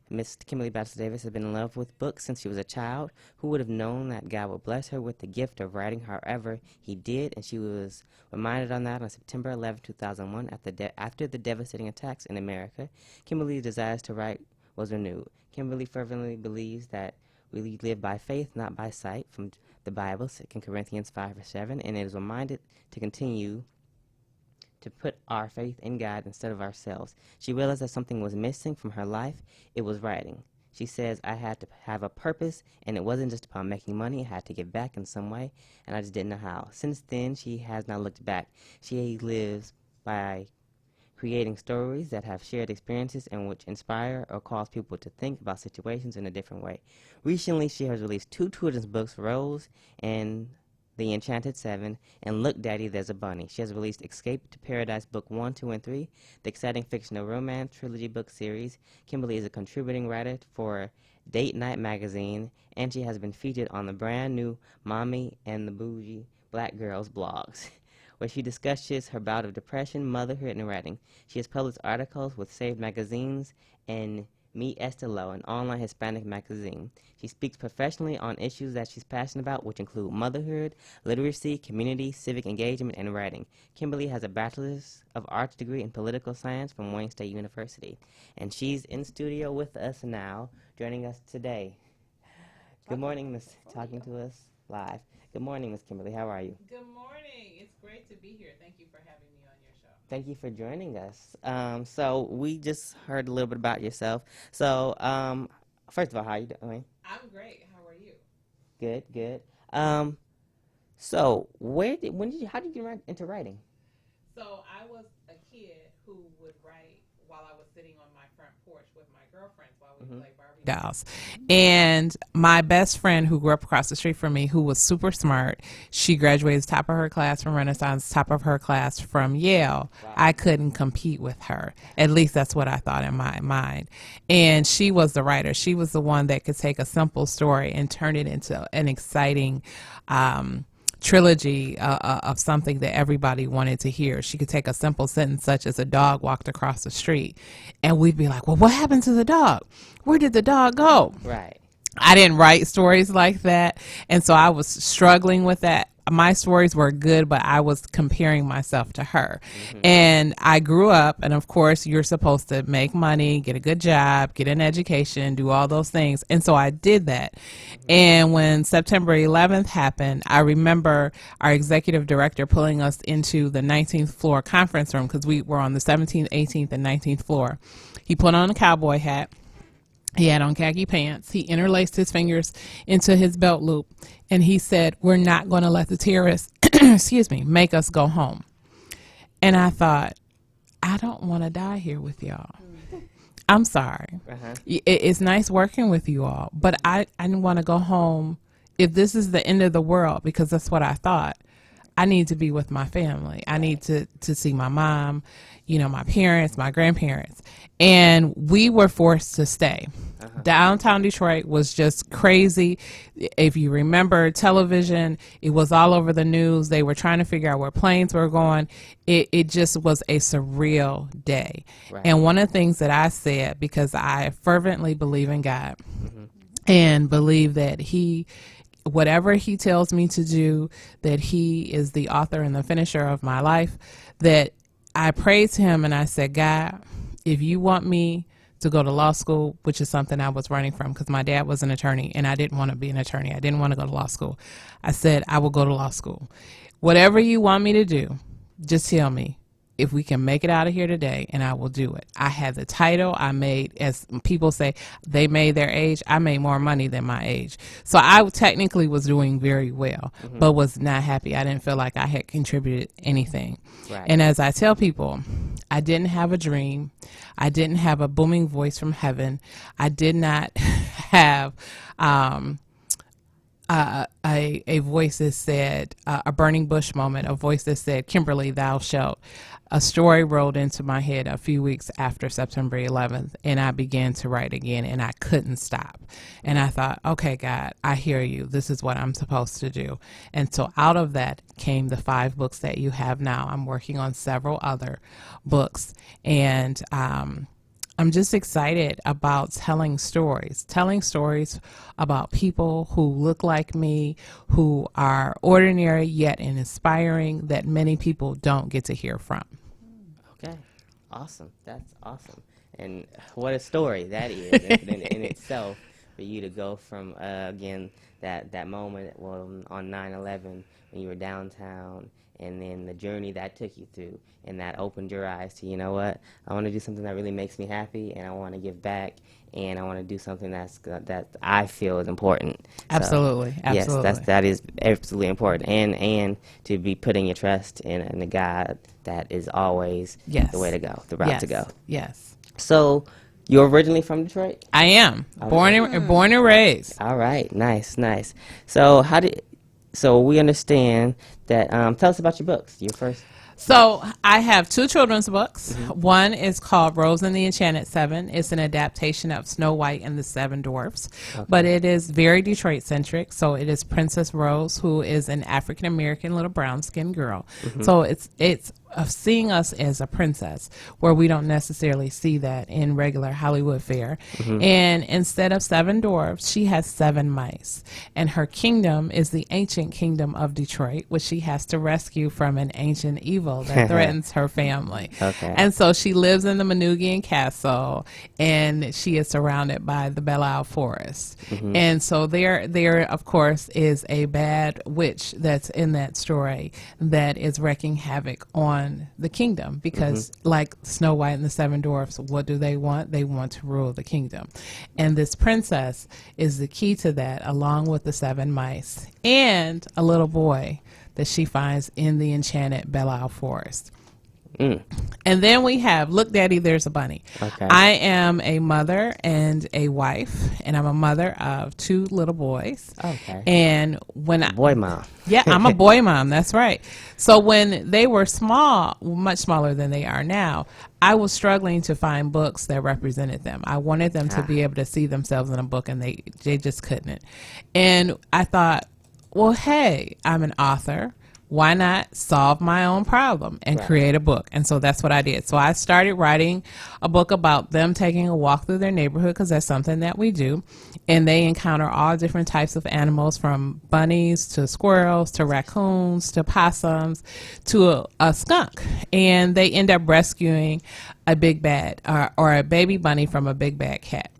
Miss Kimberly Batchelor Davis has been in love with books since she was a child. Who would have known that God would bless her with the gift of writing? However, he did, and she was reminded on that on September 11, 2001, after the devastating attacks in America. Kimberly's desires to write was renewed. Kimberly fervently believes that we live by faith, not by sight, from the Bible, 2 Corinthians 5:7, and it is reminded to continue to put our faith in God instead of ourselves. She realized that something was missing from her life. It was writing. She says, I had to have a purpose, and it wasn't just about making money. I had to give back in some way, and I just didn't know how. Since then, she has not looked back. She lives by creating stories that have shared experiences and which inspire or cause people to think about situations in a different way. Recently, she has released 2 children's books, Rose and The Enchanted Seven, and Look, Daddy, There's a Bunny. She has released Escape to Paradise Book 1, 2, and 3, the exciting fictional romance trilogy book series. Kimberly is a contributing writer for Date Night magazine, and she has been featured on the brand new Mommy and the Bougie Black Girls blogs, where she discusses her bout of depression, motherhood, and writing. She has published articles with Saved Magazines and Meet Estelo, an online Hispanic magazine. She speaks professionally on issues that she's passionate about, which include motherhood, literacy, community, civic engagement, and writing. Kimberly has a Bachelor's of Arts degree in political science from Wayne State University, and she's in studio with us now, joining us today. Good morning, Miss. Talking to us live. Good morning, Miss Kimberly. How are you? Good morning. It's great to be here. Thank you for having me on your show. Thank you for joining us. So we just heard a little bit about yourself. So first of all, how are you doing? I'm great. How are you? Good, good. So how did you get into writing? So I was a kid who would write while I was sitting on my front porch with my girlfriends while we played Barbie dolls. And my best friend who grew up across the street from me, who was super smart, she graduated top of her class from Renaissance, top of her class from Yale. Wow. I couldn't compete with her. At least that's what I thought in my mind. And she was the writer. She was the one that could take a simple story and turn it into an exciting trilogy of something that everybody wanted to hear. She could take a simple sentence such as a dog walked across the street, and we'd be like, well, what happened to the dog? Where did the dog go? Right. I didn't write stories like that, and so I was struggling with that. My stories were good, but I was comparing myself to her. And I grew up, and of course, you're supposed to make money, get a good job, get an education, do all those things. And so I did that. And when September 11th happened, I remember our executive director pulling us into the 19th floor conference room, because we were on the 17th, 18th, and 19th floor. He put on a cowboy hat. He had on khaki pants. He interlaced his fingers into his belt loop, and he said, we're not going to let the terrorists, make us go home. And I thought, I don't want to die here with y'all. I'm sorry. It's nice working with you all, but I want to go home. If this is the end of the world, because that's what I thought, I need to be with my family. I need to see my mom, my parents, my grandparents. And we were forced to stay. Downtown Detroit was just crazy. If you remember television, it was all over the news. They were trying to figure out where planes were going. It just was a surreal day. Right. And one of the things that I said, because I fervently believe in God and believe that whatever he tells me to do, that he is the author and the finisher of my life, that I praised him and I said, God, if you want me to go to law school, which is something I was running from because my dad was an attorney and I didn't want to be an attorney. I didn't want to go to law school. I said, I will go to law school. Whatever you want me to do, just tell me if we can make it out of here today, and I will do it. I had the title. I made, as people say, they made their age. I made more money than my age. So I technically was doing very well, but was not happy. I didn't feel like I had contributed anything. Right. And as I tell people, I didn't have a dream. I didn't have a booming voice from heaven. I did not have a voice that said, a burning bush moment, a voice that said, Kimberly, thou shalt. A story rolled into my head a few weeks after September 11th, and I began to write again, and I couldn't stop. And I thought, okay, God, I hear you. This is what I'm supposed to do. And so out of that came the 5 books that you have now. I'm working on several other books, and I'm just excited about telling stories about people who look like me, who are ordinary yet inspiring, that many people don't get to hear from. Okay, awesome. That's awesome. And what a story that is in itself, for you to go from, again, that moment on 9/11 when you were downtown, and then the journey that took you through, and that opened your eyes to, you know what, I want to do something that really makes me happy, and I want to give back, and I want to do something that I feel is important. Absolutely, So, absolutely. yes, that is absolutely important, and to be putting your trust in the God that is always the way to go, the route to go. Yes. So, you're originally from Detroit? I am. Okay. Born and raised. All right, nice. So so we understand that. Tell us about your books. Your first. So I have 2 children's books. One is called Rose and the Enchanted Seven. It's an adaptation of Snow White and the Seven Dwarfs, but it is very Detroit centric. So it is Princess Rose, who is an African American little brown skinned girl. So it's of seeing us as a princess, where we don't necessarily see that in regular Hollywood fare. And instead of 7 dwarfs, she has 7 mice, and her kingdom is the ancient kingdom of Detroit, which she has to rescue from an ancient evil that threatens her family. And so she lives in the Manugian castle, and she is surrounded by the Belle Isle forest. And so there of course is a bad witch that's in that story that is wreaking havoc on the kingdom, because like Snow White and the 7 dwarfs, what do they want? They want to rule the kingdom. And this princess is the key to that, along with the 7 mice and a little boy that she finds in the enchanted Belle Isle forest. And then we have, look, Daddy, there's a bunny. I am a mother and a wife, and I'm a mother of 2 little boys. And when Boy mom. Yeah, I'm a boy mom. That's right. So when they were small, much smaller than they are now, I was struggling to find books that represented them. I wanted them to be able to see themselves in a book, and they just couldn't. And I thought, well, hey, I'm an author. Why not solve my own problem and create a book? And so that's what I did. So I started writing a book about them taking a walk through their neighborhood, because that's something that we do. And they encounter all different types of animals, from bunnies to squirrels to raccoons to possums to a skunk. And they end up rescuing a big bad or a baby bunny from a big bad cat.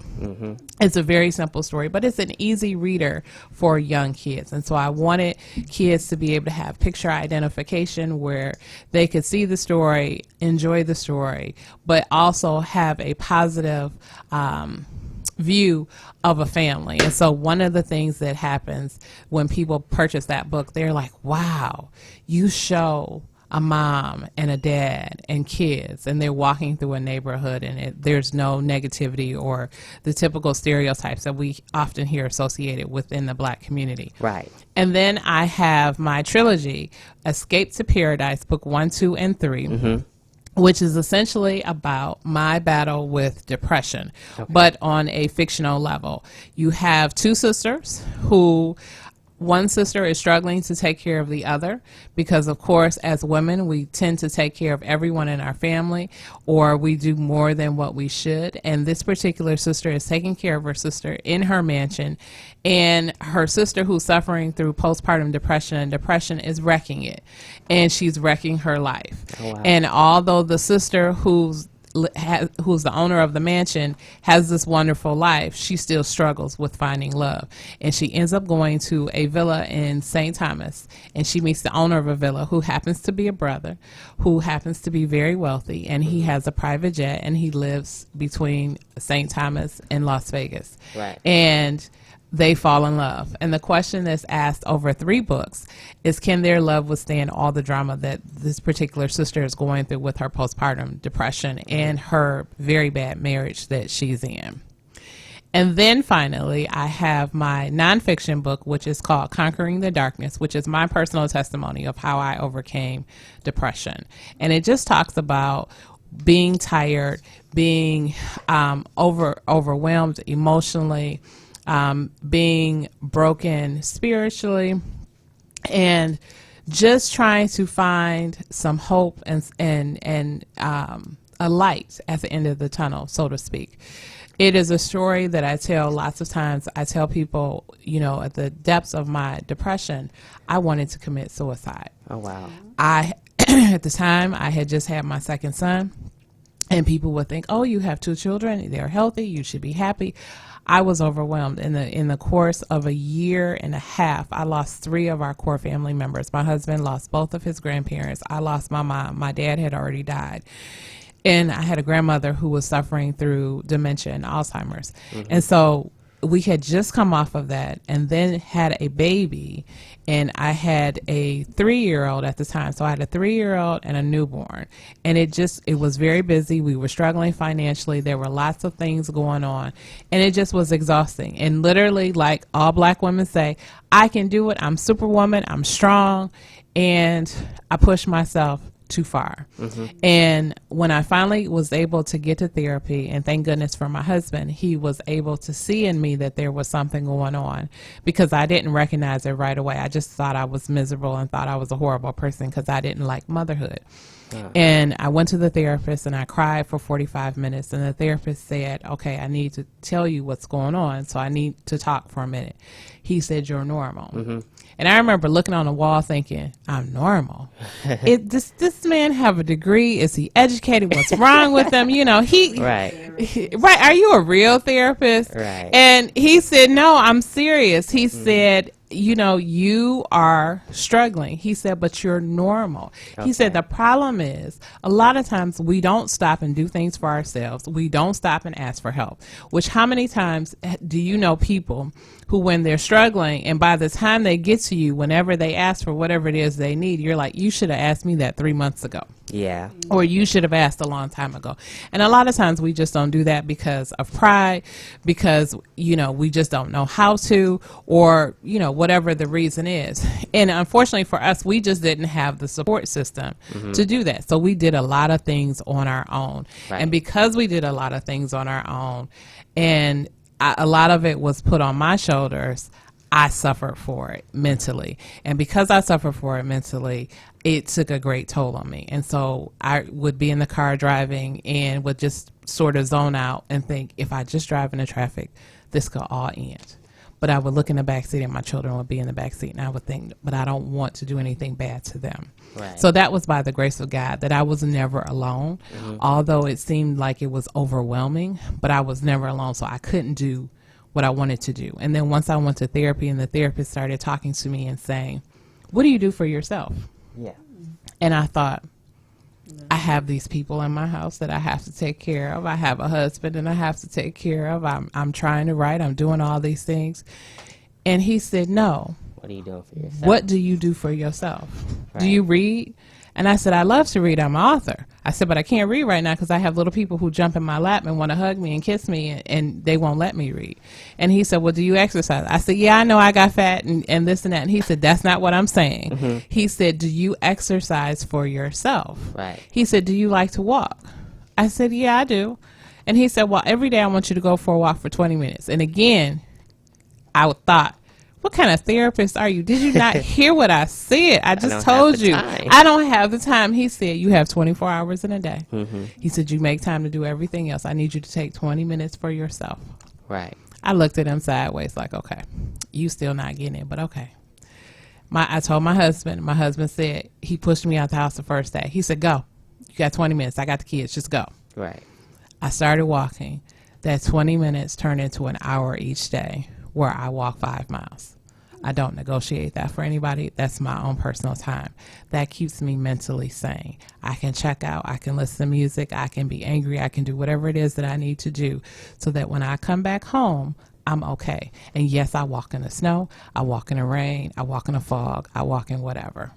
It's a very simple story, but it's an easy reader for young kids. And so I wanted kids to be able to have picture identification, where they could see the story, enjoy the story, but also have a positive view of a family. And so one of the things that happens when people purchase that book, they're like, wow, you show a mom and a dad and kids, and they're walking through a neighborhood, and there's no negativity or the typical stereotypes that we often hear associated within the Black community. Right. And then I have my trilogy, Escape to Paradise, book 1, 2, and 3. Which is essentially about my battle with depression, but on a fictional level. You have 2 sisters who, one sister is struggling to take care of the other, because of course as women we tend to take care of everyone in our family, or we do more than what we should. And this particular sister is taking care of her sister in her mansion, and her sister, who's suffering through postpartum depression, and depression is wrecking it, and she's wrecking her life. And although the sister who's the owner of the mansion has this wonderful life, she still struggles with finding love. And she ends up going to a villa in St. Thomas, and she meets the owner of a villa, who happens to be a brother, who happens to be very wealthy, and he has a private jet, and he lives between St. Thomas and Las Vegas. And they fall in love. And the question that's asked over 3 books is, can their love withstand all the drama that this particular sister is going through with her postpartum depression and her very bad marriage that she's in? And then finally, I have my nonfiction book, which is called Conquering the Darkness, which is my personal testimony of how I overcame depression. And it just talks about being tired, being overwhelmed emotionally, being broken spiritually, and just trying to find some hope and a light at the end of the tunnel, so to speak. It is a story that I tell lots of times. I tell people, you know, at the depths of my depression, I wanted to commit suicide. Oh, wow. At the time, I had just had my second son, and people would think, oh, you have 2 children, they're healthy, you should be happy. I was overwhelmed. In the course of a year and a half, I lost 3 of our core family members. My husband lost both of his grandparents. I lost my mom. My dad had already died. And I had a grandmother who was suffering through dementia and Alzheimer's. Mm-hmm. And so we had just come off of that and then had a baby. And I had a 3-year-old at the time. So I had a 3-year-old and a newborn. And it was very busy. We were struggling financially. There were lots of things going on. And it just was exhausting. And literally, like all Black women say, I can do it. I'm Superwoman. I'm strong. And I pushed myself too far. Mm-hmm. And when I finally was able to get to therapy, and thank goodness for my husband, he was able to see in me that there was something going on, because I didn't recognize it right away. I just thought I was miserable and thought I was a horrible person because I didn't like motherhood. And I went to the therapist and I cried for 45 minutes, and the therapist said, okay, I need to tell you what's going on, so I need to talk for a minute. He said, you're normal. Mm-hmm. And I remember looking on the wall thinking, I'm normal. This man have a degree? Is he educated? What's wrong with him? You know, right. Are you a real therapist? Right. And he said, no, I'm serious. He said, you know, you are struggling. He said, but you're normal. Okay. He said, the problem is a lot of times we don't stop and do things for ourselves. We don't stop and ask for help, which how many times do you know people who, when they're struggling, and by the time they get to you, whenever they ask for whatever it is they need, you're like, you should have asked me that 3 months ago. Yeah. Or you should have asked a long time ago. And a lot of times we just don't do that because of pride, because, you know, we just don't know how to, or, you know, whatever the reason is. And unfortunately for us, we just didn't have the support system to do that. So we did a lot of things on our own. Right. And because we did a lot of things on our own, and a lot of it was put on my shoulders, I suffered for it mentally. And because I suffered for it mentally, it took a great toll on me. And so I would be in the car driving and would just sort of zone out and think, if I just drive in the traffic, this could all end. But I would look in the backseat and my children would be in the backseat, and I would think, but I don't want to do anything bad to them. Right. So that was by the grace of God that I was never alone, although it seemed like it was overwhelming, but I was never alone. So I couldn't do what I wanted to do. And then once I went to therapy, and the therapist started talking to me and saying, what do you do for yourself? Yeah. And I thought, I have these people in my house that I have to take care of. I have a husband and I have to take care of. I'm trying to write. I'm doing all these things. And he said, no. What are you doing for yourself? What do you do for yourself? Right. Do you read? And I said, I love to read. I'm an author. I said, but I can't read right now because I have little people who jump in my lap and want to hug me and kiss me, and they won't let me read. And he said, well, do you exercise? I said, yeah, I know I got fat and this and that. And he said, that's not what I'm saying. Mm-hmm. He said, do you exercise for yourself? Right. He said, do you like to walk? I said, yeah, I do. And he said, well, every day I want you to go for a walk for 20 minutes. And again, I thought, what kind of therapist are you? Did you not hear what I said? I just told you. I don't have the time. He said, you have 24 hours in a day. Mm-hmm. He said, you make time to do everything else. I need you to take 20 minutes for yourself. Right. I looked at him sideways like, okay, you still not getting it, but okay. I told my husband said, he pushed me out the house the first day. He said, go. You got 20 minutes. I got the kids. Just go. Right. I started walking. That 20 minutes turned into an hour each day where I walk 5 miles. I don't negotiate that for anybody. That's my own personal time. That keeps me mentally sane. I can check out. I can listen to music. I can be angry. I can do whatever it is that I need to do so that when I come back home, I'm okay. And yes, I walk in the snow. I walk in the rain. I walk in the fog. I walk in whatever,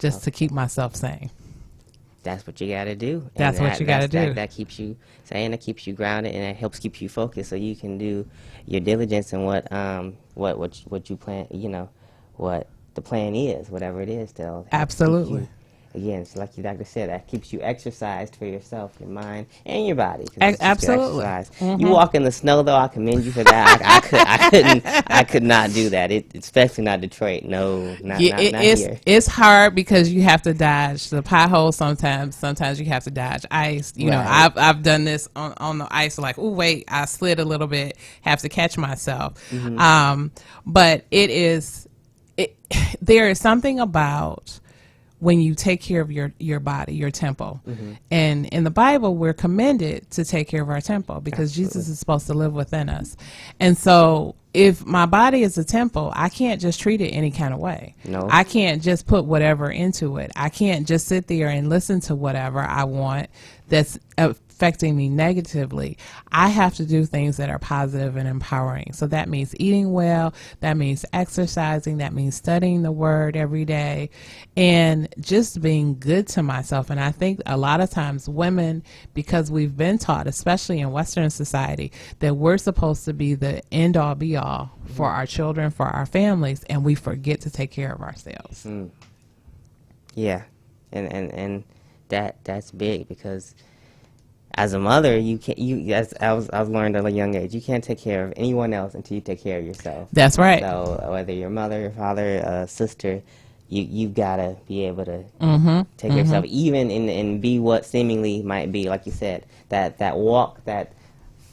just to keep myself sane. That's what you got to do. That's what you got to do. That keeps you sane, that keeps you grounded, and it helps keep you focused so you can do your diligence and what you plan, you know, what the plan is, whatever it is. Absolutely. again, it's like your doctor said, that keeps you exercised for yourself, your mind, and your body. 'Cause it's just your Absolutely. exercise. You walk in the snow, though. I commend you for that. I could not do that. Especially not Detroit. No, not here. It's hard because you have to dodge the potholes sometimes. Sometimes you have to dodge ice. You know, I've done this on the ice. Like, oh wait, I slid a little bit. Have to catch myself. But there is something about when you take care of your body, your temple. And in the Bible, we're commended to take care of our temple because Jesus is supposed to live within us. And so if my body is a temple, I can't just treat it any kind of way. No. I can't just put whatever into it. I can't just sit there and listen to whatever I want that's affecting me negatively. I have to do things that are positive and empowering. So that means eating well, that means exercising, that means studying the word every day, and just being good to myself. And I think a lot of times women, because we've been taught, especially in Western society, that we're supposed to be the end all be all for our children, for our families, and we forget to take care of ourselves. Yeah. And that's big because as a mother, as I've learned at a young age, you can't take care of anyone else until you take care of yourself. That's right. So whether your mother, your father, sister, you gotta be able to take care of yourself, even in be what seemingly might be, like you said, that walk, that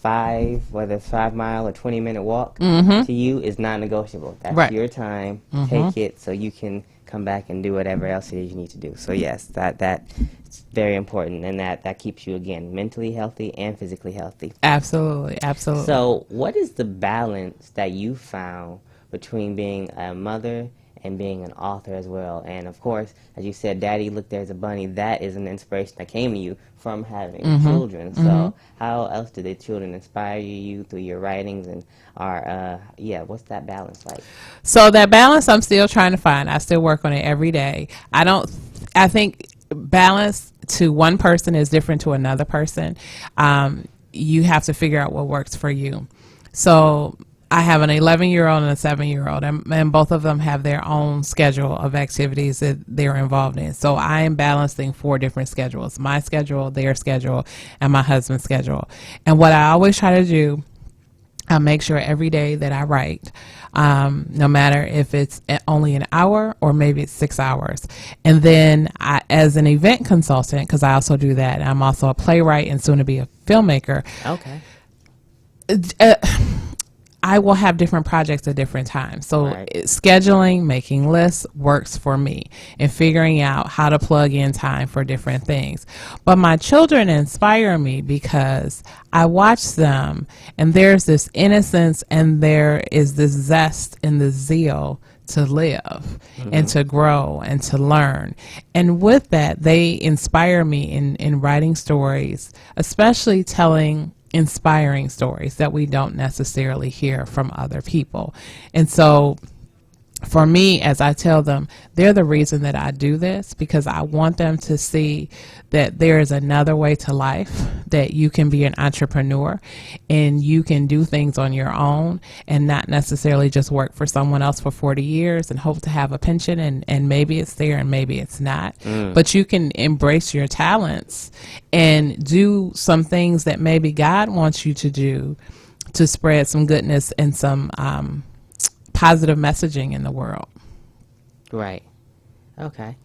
whether it's 5 mile or 20-minute walk to you is not negotiable. That's your time. Take it so you can come back and do whatever else it is you need to do. So yes, that's very important, and that keeps you, again, mentally healthy and physically healthy. Absolutely. So what is the balance that you found between being a mother and being an author as well? And of course, as you said, Daddy Look There's a Bunny, that is an inspiration that came to you from having children. So how else do the children inspire you through your writings, and what's that balance like? So that balance I'm still trying to find. I still work on it every day. I think balance to one person is different to another person. You have to figure out what works for you. So I have an 11-year-old and a 7-year-old, and both of them have their own schedule of activities that they're involved in. So I am balancing 4 different schedules: my schedule, their schedule, and my husband's schedule. And what I always try to do, I make sure every day that I write, no matter if it's only an hour or maybe it's 6 hours. And then as an event consultant, because I also do that, I'm also a playwright and soon to be a filmmaker. Okay. I will have different projects at different times. So scheduling, making lists works for me, and figuring out how to plug in time for different things. But my children inspire me because I watch them, and there's this innocence and there is this zest and this zeal to live and to grow and to learn. And with that, they inspire me in writing stories, especially telling inspiring stories that we don't necessarily hear from other people. And so for me, as I tell them, they're the reason that I do this, because I want them to see that there is another way to life, that you can be an entrepreneur and you can do things on your own and not necessarily just work for someone else for 40 years and hope to have a pension, and maybe it's there and maybe it's not. But you can embrace your talents and do some things that maybe God wants you to do to spread some goodness and some positive messaging in the world. Right. Okay.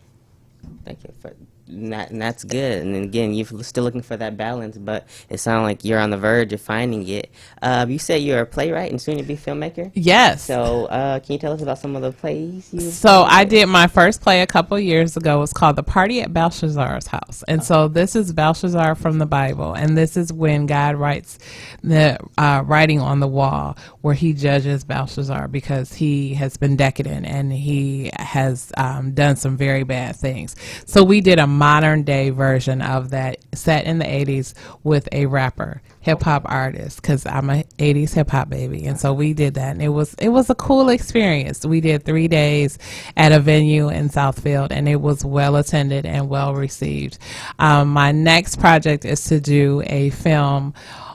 Thank you for that. And that's good. And then again, you're still looking for that balance, but it sounds like you're on the verge of finding it. You said you're a playwright and soon to be filmmaker? Yes. So can you tell us about some of the plays you So I did my first play a couple years ago. It's called The Party at Belshazzar's House. And so this is Belshazzar from the Bible. And this is when God writes the writing on the wall where he judges Belshazzar because he has been decadent and he has done some very bad things. So we did a modern day version of that, set in the 80s with a rapper, hip hop artist, because I'm a 80s hip hop baby. And so we did that, and it was a cool experience. We did 3 days at a venue in Southfield, and it was well attended and well received. My next project is to do a film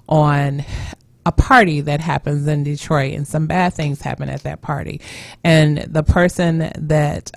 on a party that happens in Detroit, and some bad things happen at that party. And the person that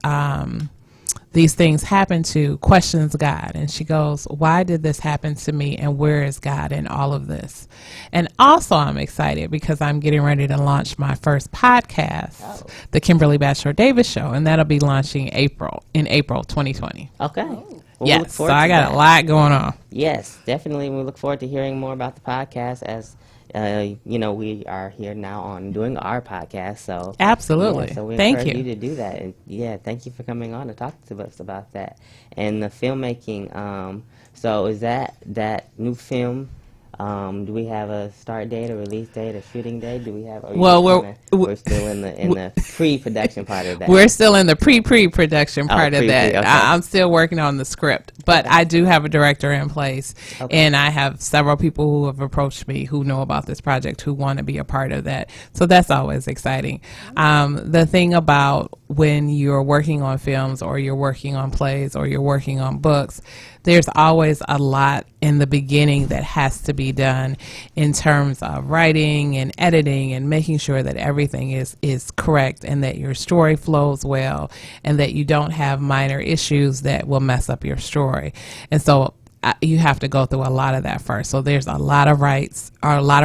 these things happen to questions God. And she goes, why did this happen to me? And where is God in all of this? And also I'm excited because I'm getting ready to launch my first podcast, the Kimberly Batchelor Davis Show. And that'll be launching in April 2020. Okay. Well, yes. So I got a lot going on. Yes, definitely. We look forward to hearing more about the podcast as we are here now on doing our podcast. So absolutely. Yeah, so we thank encourage you to do that. And thank you for coming on to talk to us about that. And the filmmaking. So is that new film? Do we have a start date, a release date, a shooting date? Do we have? Well, we're still in the pre-production part of that. We're still in the pre-production part of that. Okay. I'm still working on the script, but I do have a director in place, and I have several people who have approached me who know about this project who want to be a part of that. So that's always exciting. The thing about when you're working on films or you're working on plays or you're working on books, there's always a lot in the beginning that has to be done in terms of writing and editing and making sure that everything is correct and that your story flows well and that you don't have minor issues that will mess up your story. And so you have to go through a lot of that first. So there's a lot of writing, a lot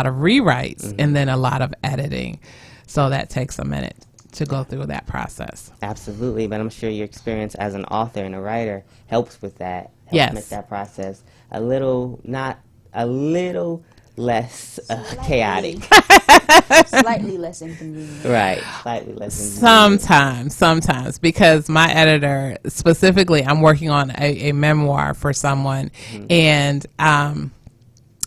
of rewrites, and then a lot of editing. So that takes a minute to go through that process. Absolutely, but I'm sure your experience as an author and a writer helps with that. Yes. Make that process a little less chaotic. Slightly less inconvenient. Right, slightly less inconvenient. Sometimes, because my editor, specifically, I'm working on a memoir for someone, and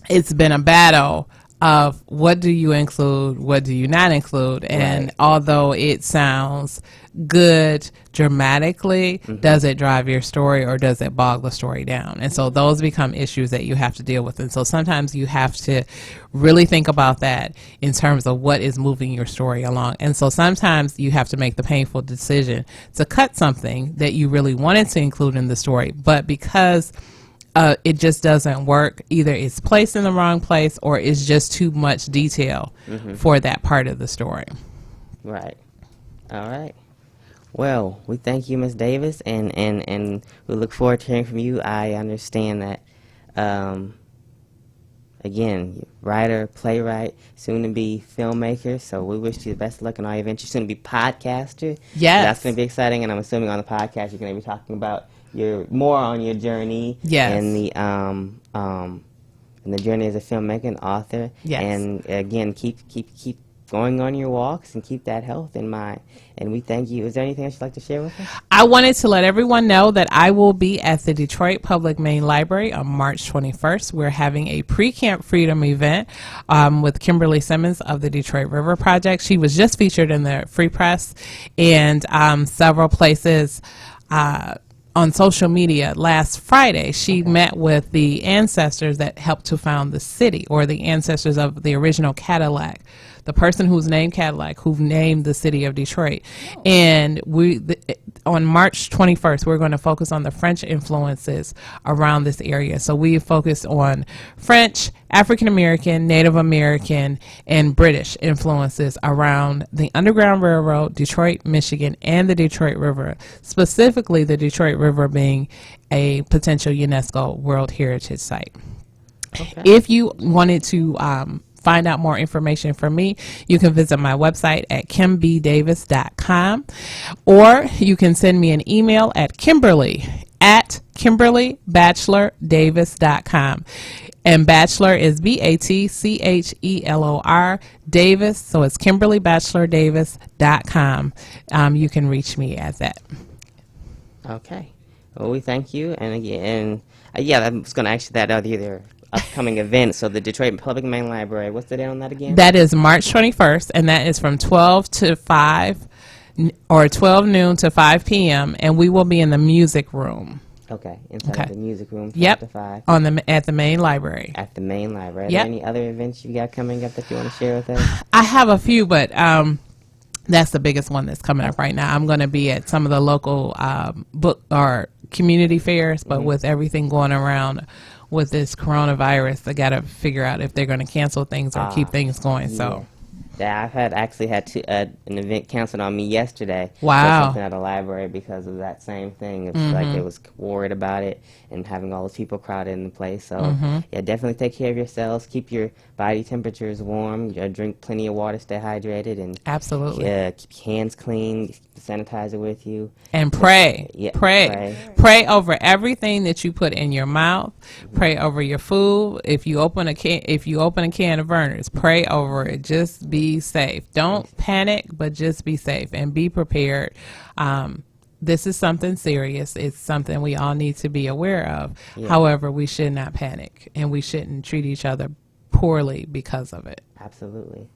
it's been a battle of what do you include, what do you not include, and although it sounds good dramatically, does it drive your story or does it bog the story down? And so those become issues that you have to deal with. And so sometimes you have to really think about that in terms of what is moving your story along. And so sometimes you have to make the painful decision to cut something that you really wanted to include in the story, but because it just doesn't work, either it's placed in the wrong place or it's just too much detail for that part of the story. Right. All right. Well, we thank you, Ms. Davis, and we look forward to hearing from you. I understand that, again, writer, playwright, soon to be filmmaker, so we wish you the best of luck in all your ventures. Soon to be podcaster. Yes. That's going to be exciting, and I'm assuming on the podcast you're going to be talking about more on your journey. Yes. And the journey as a filmmaker and author. Yes. And again, keep going on your walks and keep that health in mind. And we thank you. Is there anything else you'd like to share with us? I wanted to let everyone know that I will be at the Detroit Public Main Library on March 21st. We're having a pre-Camp Freedom event with Kimberly Simmons of the Detroit River Project. She was just featured in the Free Press and several places on social media. Last Friday, she met with the ancestors that helped to found the city, or the ancestors of the original Cadillac, the person who's named Cadillac, who named the city of Detroit. And on March 21st, we're going to focus on the French influences around this area. So we focused on French, African American, Native American, and British influences around the Underground Railroad, Detroit, Michigan, and the Detroit River, specifically the Detroit River being a potential UNESCO World Heritage Site. Okay. If you wanted to find out more information from me, you can visit my website at kimbdavis.com, or you can send me an email at kimberlybatchelordavis.com. And Batchelor is BATCHELOR, Davis, so it's kimberlybatchelordavis.com. You can reach me at that. Okay. Well, we thank you. And again, I was going to ask you that other upcoming event. So the Detroit Public Main Library, what's the date on that again? That is March 21st, and that is from 12 to 5, or 12 noon to 5 p.m., and we will be in the music room. Okay, inside the music room, 5 to 5. At the main library. At the main library. Are there any other events you got coming up that you want to share with us? I have a few, but that's the biggest one that's coming up right now. I'm going to be at some of the local book or community fairs, but with everything going around with this coronavirus, they got to figure out if they're going to cancel things or keep things going. So that I've actually had an event canceled on me yesterday. Wow. For something at a library because of that same thing. It's like they was worried about it and having all those people crowded in the place. So yeah, definitely take care of yourselves. Keep your body temperatures warm. Drink plenty of water. Stay hydrated, and Absolutely. keep your hands clean. Keep the sanitizer with you. And pray. Yeah, Pray over everything that you put in your mouth. Pray over your food. If you open a can of Vernors, pray over it. Just be safe. Don't panic, but just be safe and be prepared. This is something serious. It's something we all need to be aware of. Yeah. However, we should not panic, and we shouldn't treat each other poorly because of it. Absolutely.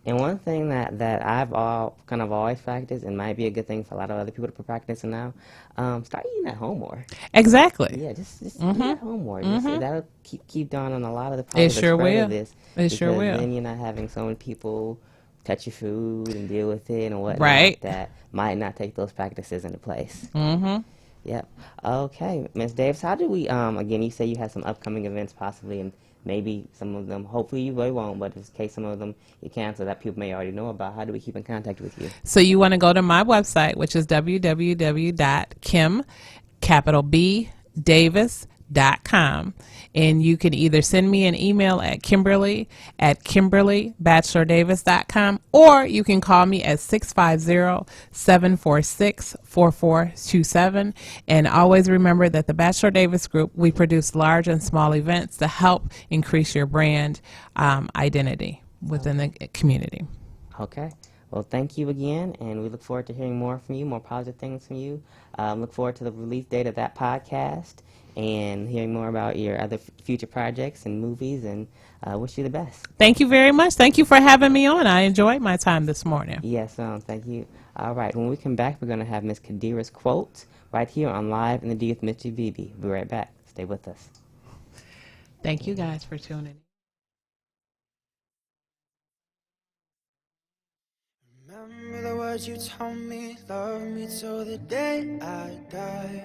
And one thing that I've always practiced, and might be a good thing for a lot of other people to practice now, start eating at home more. Exactly. Yeah, just eat at home more. That'll keep down on a lot of the It positive sure spread will. of this. It sure because will. Then you're not having so many people touch your food and deal with it and whatnot Right. that might not take those practices into place. Mm-hmm. Yep. Okay, Ms. Davis, how do we, again, you say you have some upcoming events possibly, and maybe some of them, hopefully you really won't, but in case some of them you cancel that people may already know about, how do we keep in contact with you? So you want to go to my website, which is www.kimdavis.com. And you can either send me an email at kimberly@kimberlybachelordavis.com, or you can call me at 650-746-4427. And always remember that the Bachelor Davis Group, we produce large and small events to help increase your brand identity within the community. Okay. Well, thank you again, and we look forward to hearing more from you, more positive things from you. Look forward to the release date of that podcast and hearing more about your other future projects and movies, and wish you the best. Thank you very much. Thank you for having me on. I enjoyed my time this morning. Yes, thank you. All right, when we come back, we're going to have Miss Kadira's quotes right here on Live in the D with Mitchie Beebe. We'll be right back. Stay with us. Thank you guys for tuning in. Remember the words you told me, love me till the day I die.